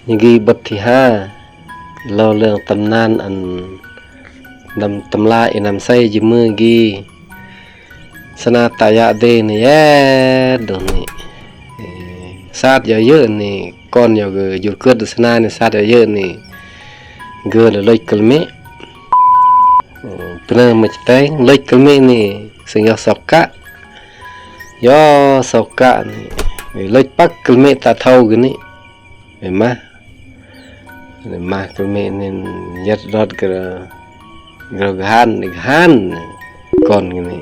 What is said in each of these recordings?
ยังกีบทที่5เล่าเรื่องตำนานอันนำตำราอินำไส้ยิมือกีสนาตายะเดนี่แย่ดนี่ซาดเยอะๆนี่ก่อนอยู่อยู่เกิดสนานี่ซาดเยอะๆนี่เกิดเลยกลเมเปนมาจตังเลยกลเมนี่สิงยสอกกะยอสอกกะนี่เลยปักกลเมตาเท่ากันนี่เห็นมั้ยมากลเมนี่ยัดรอดกระหันก่อนกันนี่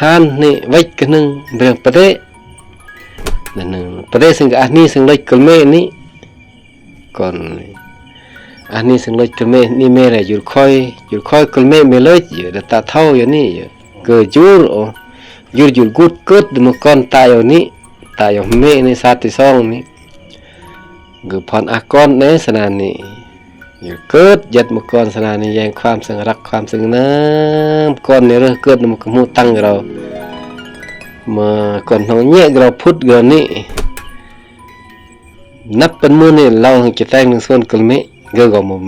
หันนี่ไว้กันนึงเรื่องประเดะนึงประเดะซึ่งอันนี้ซึ่งเลยกลเมนี่ก่อนอันนี้ซึ่งเลยกลเมนี่แม่ได้อยู่ค่อยกลเมไม่เลยอยู่ตาเท่าอย่างนี้เกิดจูรอยู่กุดเกิดมาก่อนตายอย่างนี้ตายอย่างเมในศาสตร์ที่2นี่เกิดพรอากรในสนานนี้อยู่เกิดยัดมาก่อนสนานนี้แย่งความสังรักความสังน้ำก่อนในเรื่องเกิดมันก็มูตั้งเรามาก่อนเฮาแยกเราพุทธเกินนี้นับเป็นมื้อนี่เราจะแต่งนึงส่วนกลเมเกก็มัน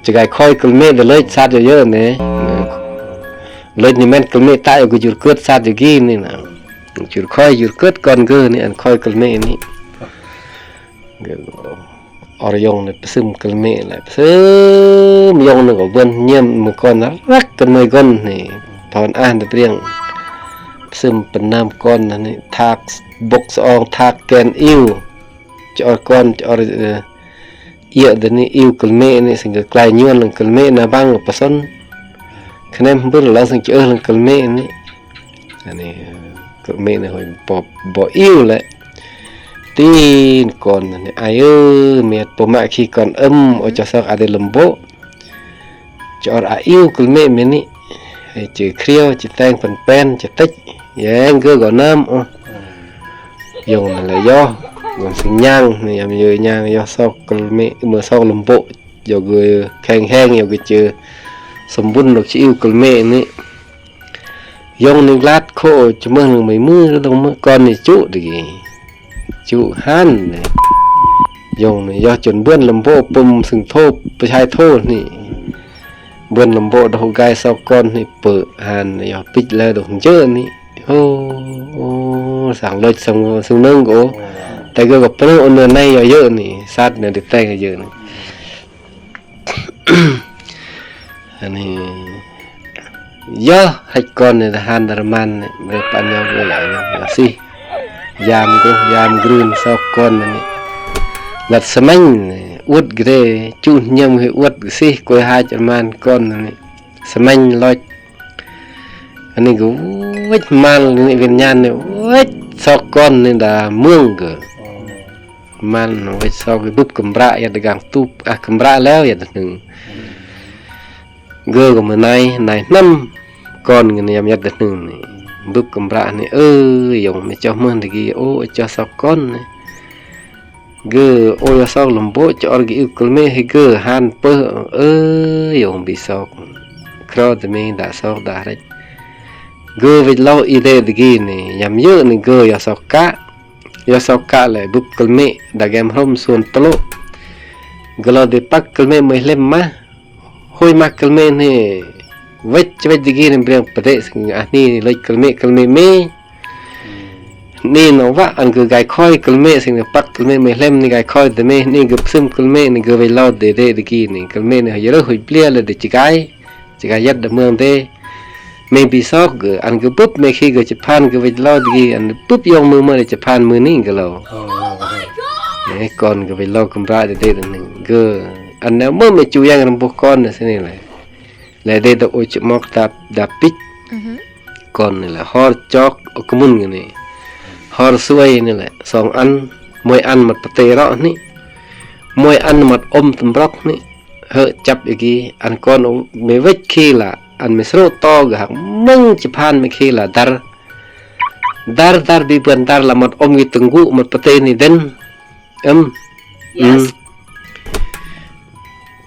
จะไกค่อยกลเมเลยซาดเยอะๆนี่เลยนี่แม่นกลเมตายก็อยู่เกิดซาดอยู่กี้นี่นะอยู่ค่อยอยู่เกิดก่อนเกนี่อันค่อยกลเมนี่อรยงนี่ซึมกลเมแหละซึมยงนี่ก็เบิ่นเยี่ยมมื้อก่อนรักกันมื้อก่อนนี่ตอนอ่านเรื่องซึมเป็นน้ำก้อนนี่ทากบกสองทากแกนอิ่วจอก้อนจอเอียดนี่อิ่วกลเมนี่สิงก็กลายย้อนกลเมนะบังปะซนคะแนนเบิ่นแล้วสิงเจอกลเมนี่อันนี้กลเมนี่ห้อยบ่อิ่วแหละตีนก่อนนี่อายุเมียปมาขี้ก่อนอจะสักอะเดลมโบจออิ่วกลเมมนี่ให้จือเครียวจะแต่งเป็นแป้นจะติดแย่งก็ก่อนน้ำยงนั่นแหละย่อมันสิย่างนี่ยามเยอะย่างย่อซอกกลเมเมื่อซอกลมโบอยู่ก็แข็งๆอยู่ก็เจอสมบูรณ์ดอกชิวกลเมนี่ยงนึงลาดโคจะมื้อนึงไม่มื้อต้องมื้อก่อนนี่จุดิจุหันนี่ยงนี่ย่อจนเบื้อนลมโบปุ่มสึงโทษประชายโทษนี่เบื้อนลมโบดอกกายซอกก่อนนี่เปิดหันย่อปิดแล้วดอกเจอนี่โอ้สั่งเลยสั่งซึ่งนึงก็แต่ก็กับเพิ่นอันในเยอะนี่สัตว์เนี่ยได้แต่งเยอะนี่อันนี้เยอะให้ก่อนนี่ทหารดารมันนี่บ่ปัญญาบ่หลายนะสิยามกรืนซอกก่อนนี่ลัดสมังอวดเกรจุยำให้อวดสิกวยหาจมันก่อนนี่สมังลอยอันนี้ก็วิทมันนี่วิญญาณนี่วิทซอกก่อนนี่ดาเมืองก็มันวิทซอกบุบกำระอย่าได้กังตุบกำระแล้วอย่านึงเกก็มาในน้ำก่อนกันยามยัดนึงนี่บุบกำระนี่ยงไม่เจ้าเมืองตะกี้โอ้เจ้าซอกก่อนนี่เกโอ้ยซอกลมโบจอร์กิอุกลเมให้เกหันเปยงบิซอกคราวตะมีดาซอกดาได้เกวิดเล่าอีเดตะกี้นี่ยามเยอะนี่เกยาซอกกะเลยบุบกลเมดาแกมพรมส่วนตลกกลอได้ปักกลเมไม่เล่มมาห้อยมักกลเมนี่เวทตะกี้นี่เปลี่ยนประเทศอันนี้เลยกลเมเมนี่เนาะว่าอันคือไก่ค่อยกลเมสิ่งปักกลเมไม่เล่มนี่ไก่ค่อยแต่เมนี่ก็ซึมกลเมนี่ก็ไปเล่าเดตะกี้นี่กลเมนี่เยอะหอยเปลี่ยนเลยเดจิกายยัดเมืองเดไม่ปีซอกอันก็ปุ๊บไม่ขี้ก็จะผ่านก็ไปเล่าตะกี้อันปุ๊บยองมือมาจะผ่านมือนี่ก็เราเนี่ยก่อนก็ไปเล่ากำราเดตนึงก็อันนั้นเมื่อไม่จูยังรำบุก่อนนี่นี่แหละแล้วเดตโอจมอกดับปิดก่อนนี่แหละฮอร์จอกกมุนกันนี่ฮอร์สวยนี่แหละ2อันมวยอันมัดปะเตระนี่มวยอันมัดอมตำรอกนี่เฮจับอีกอันก่อนไม่เวทขี้ละอันไม่สรุปต่อกับมึงจะผ่านไม่ขี้ละดาร์บีเปินดาร์ละมัดอมกิตึงกุมัดปะเตนี่เด่น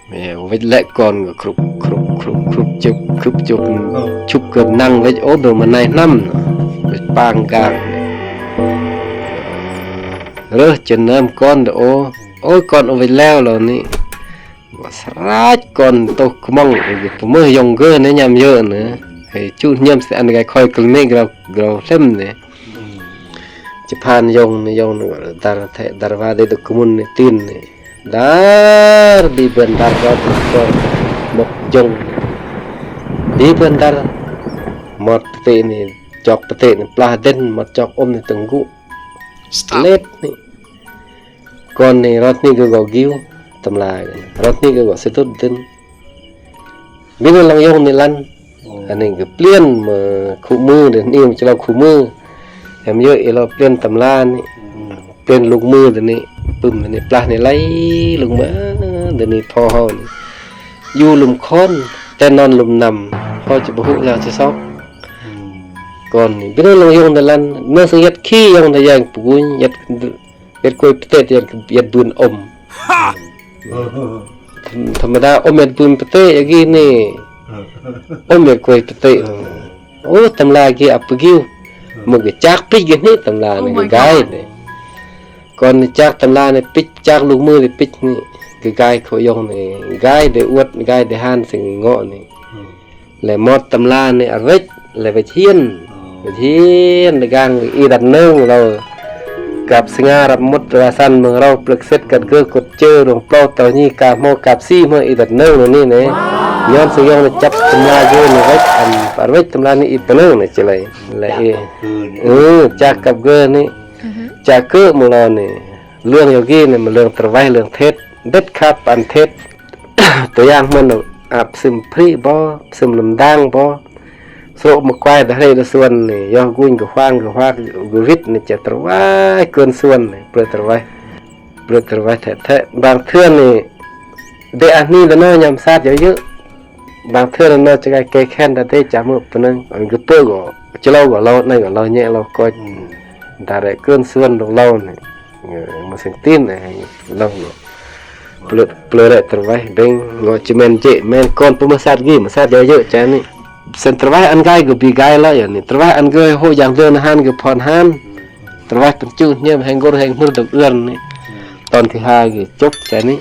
แม่เวทเละก่อนก็ครุบจุบชุบกันนั่งเวทโอ้เบอร์มันในน้ำเวทปางกลางเรื่องจะน้ำก้อนโอ้ ôi con ở bên leo rồi nè sát con tôi mong mới dùng gơ nữa nhầm dơ nữa thì chú nhầm sẽ ăn cái khói cực mấy gạo xem nè Japan dùng gọi là dar va de comune tin nè dar di bandar ra một dùng đi bandar một tệ này chọc tệ này pladen một chọc ôm này từng gụ lết này con này rót này gọi ghiu tầm lại rót này gọi sẽ tốt tin biết là lòng yêu này lăn anh này cái plien mà khu mưa để niêm choเราkhu mưa em nhớ là plien tầm la này plien lục mưa để này bùm này pla này lấy lục mỡ để này thò hòn du lùm khôn tên non lùm nằm thôi chỉ bảo hộ là sẽ sót còn biết là lòng yêu này lăn nó sẽ nhặt khi yêu này dành bùi nhặt nhặt quay tết nhặt buồn ôm thầm đa ôm nhặt buồn tết cái này ôm nhặt quay tết ô tầm la kia áp kêu một cái chắc pích cái này tầm la này cái gai này còn chắc tầm la này pích chắc lục mưa thì pích này cái gai khổ dùng này gai để uất gai để han thành ngọ này lại mót tầm la này rách lại phải thiên để gang y đặt nương rồi gặp sinh ra đặt một ra săn mừng rau plek set cật cơ cột chơi đồng plau tàu nhi cà mò cạp xi mà y đặt nương này này nhon sử dụng là chấp tầm la vô này rách ăn và rách tầm la này y đặt nương này chỉ lại cha cặp cơ này cha cơ một lần này lương yogi này mà lương trải lương thết đất khắp ăn thếtตัวอย่างมันอาบซึมพรีบ่ซึมลำดังบ่โซมาควายแต่ให้ละส่วนนี่ยอกุ้งกับฟางกับวิทย์นี่จะตรวายเกินส่วนนี่เปลือยตรวายแท้บางเทื่อนี่เดอันนี้แล้วเนาะยำซาดเยอะบางเทื่อแล้วเนาะจะแก้แค้นได้จำมือปนึงอันก็เปื้อก็จะเล่าก็เล่าในก็เล่าแย่เราก็ได้เกินส่วนของเรานี่มาเสียงตีนนี่เล่าเปลือยตรวายเด้งงอจิเมนเจเมนก้อนปุ๊บมาซาดกี่มาซาดเยอะๆจ้านี่เส้นตรวายอันไกลก็ปีไกลแล้วอย่างนี้ตรวายอันเกยโหอย่างเดินหันก็พรหันตรวายเป็นจืดเนี่ยแห่งกอแห่งมือตกเอื้อนนี่ตอนที่ห้าก็จบแค่นี้